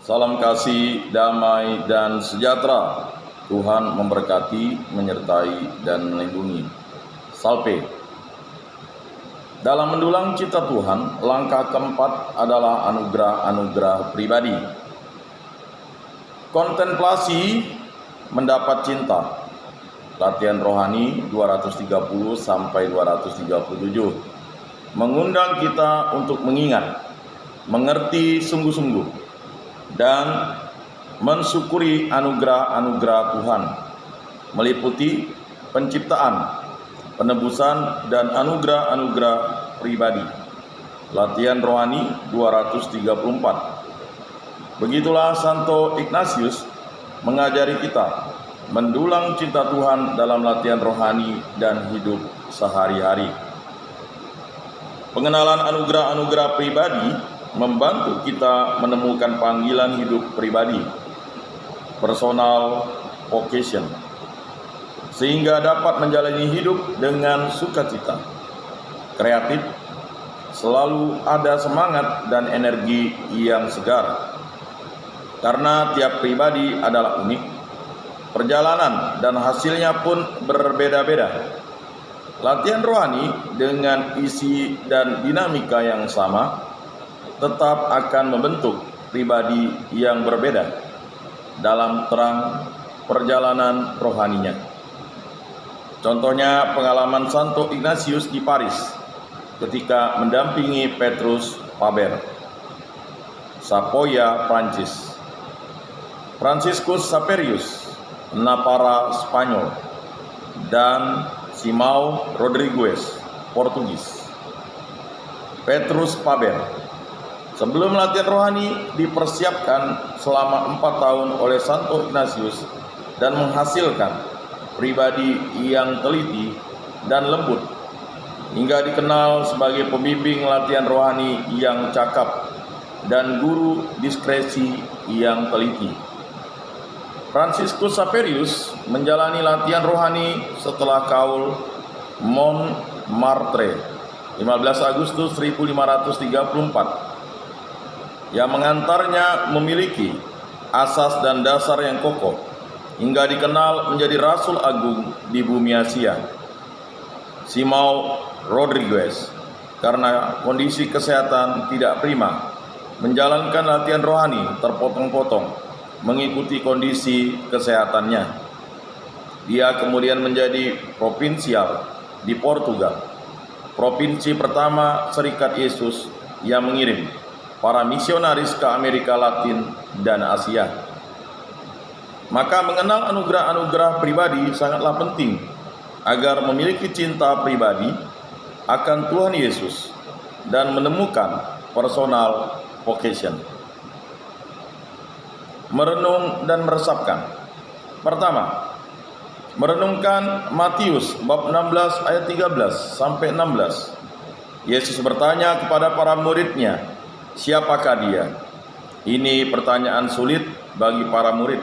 Salam kasih, damai, dan sejahtera. Tuhan memberkati, menyertai, dan melindungi. Salpe. Dalam mendulang cipta Tuhan, langkah keempat adalah anugerah-anugerah pribadi. Kontemplasi mendapat cinta. Latihan rohani 230 sampai 237 mengundang kita untuk mengingat, mengerti sungguh-sungguh, dan mensyukuri anugerah-anugerah Tuhan, meliputi penciptaan, penebusan, dan anugerah-anugerah pribadi. Latihan rohani 234. Begitulah Santo Ignatius mengajari kita mendulang cinta Tuhan dalam latihan rohani dan hidup sehari-hari. Pengenalan anugerah-anugerah pribadi membantu kita menemukan panggilan hidup pribadi, personal vocation, sehingga dapat menjalani hidup dengan sukacita, kreatif, selalu ada semangat dan energi yang segar. Karena tiap pribadi adalah unik, perjalanan dan hasilnya pun berbeda-beda. Latihan rohani dengan isi dan dinamika yang sama tetap akan membentuk pribadi yang berbeda dalam terang perjalanan rohaninya. Contohnya pengalaman Santo Ignatius di Paris ketika mendampingi Petrus Faber, Sapoya, Prancis, Franciscus Saperius, Napara, Spanyol, dan Simão Rodrigues, Portugis. Petrus Faber sebelum latihan rohani dipersiapkan selama 4 tahun oleh Santo Ignatius dan menghasilkan pribadi yang teliti dan lembut, hingga dikenal sebagai pembimbing latihan rohani yang cakap dan guru diskresi yang teliti. Franciscus Saperius menjalani latihan rohani setelah kaul Montmartre 15 Agustus 1534 yang mengantarnya memiliki asas dan dasar yang kokoh hingga dikenal menjadi Rasul Agung di bumi Asia. Simão Rodrigues karena kondisi kesehatan tidak prima menjalankan latihan rohani terpotong-potong mengikuti kondisi kesehatannya. Dia kemudian menjadi provinsial di Portugal, provinsi pertama Serikat Yesus yang mengirim para misionaris ke Amerika Latin dan Asia. Maka mengenal anugerah-anugerah pribadi sangatlah penting agar memiliki cinta pribadi akan Tuhan Yesus dan menemukan personal vocation. Merenung dan meresapkan. Pertama, merenungkan Matius bab 16 ayat 13 sampai 16. Yesus bertanya kepada para muridnya, "Siapakah dia?" Ini pertanyaan sulit bagi para murid,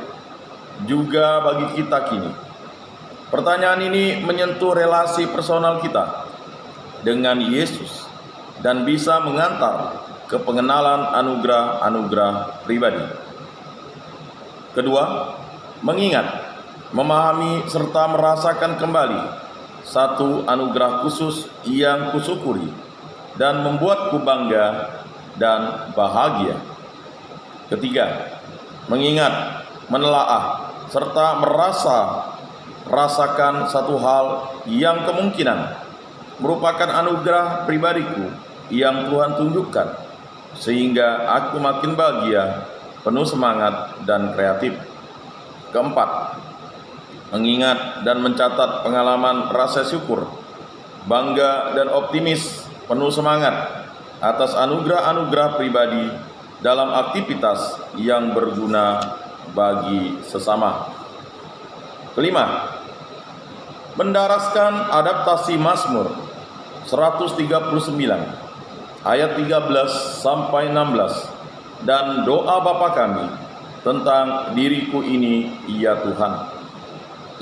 juga bagi kita kini. Pertanyaan ini menyentuh relasi personal kita dengan Yesus dan bisa mengantar ke pengenalan anugerah-anugerah pribadi. Kedua, mengingat, memahami serta merasakan kembali satu anugerah khusus yang kusyukuri dan membuatku bangga dan bahagia. Ketiga, mengingat, menelaah, serta merasakan satu hal yang kemungkinan merupakan anugerah pribadiku yang Tuhan tunjukkan, sehingga aku makin bahagia, penuh semangat, dan kreatif. Keempat, mengingat dan mencatat pengalaman rasa syukur, bangga, dan optimis, penuh semangat atas anugerah-anugerah pribadi dalam aktivitas yang berguna bagi sesama. Kelima, mendaraskan adaptasi Mazmur 139 ayat 13 sampai 16 dan doa Bapa kami tentang diriku ini, ya Tuhan.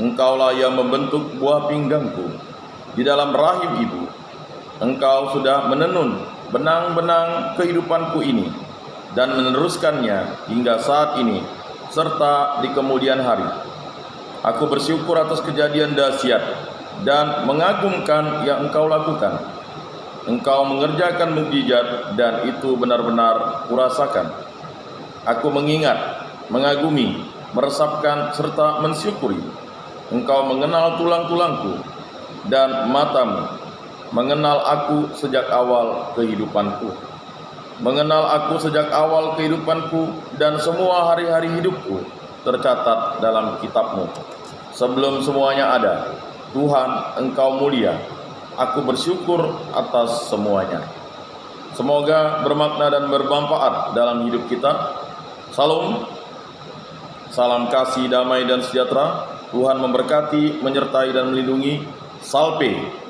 Engkaulah yang membentuk buah pinggangku di dalam rahim ibu. Engkau sudah menenun benang-benang kehidupanku ini dan meneruskannya hingga saat ini, serta di kemudian hari. Aku bersyukur atas kejadian dahsyat dan mengagumkan yang Engkau lakukan. Engkau mengerjakan mukjizat dan itu benar-benar kurasakan. Aku mengingat, mengagumi, meresapkan serta mensyukuri. Engkau mengenal tulang-tulangku dan matamu, mengenal aku sejak awal kehidupanku. Mengenal aku sejak awal kehidupanku dan semua hari-hari hidupku tercatat dalam kitab-Mu. Sebelum semuanya ada, Tuhan, Engkau mulia. Aku bersyukur atas semuanya. Semoga bermakna dan bermanfaat dalam hidup kita. Salam, salam kasih, damai dan sejahtera. Tuhan memberkati, menyertai dan melindungi. Salve.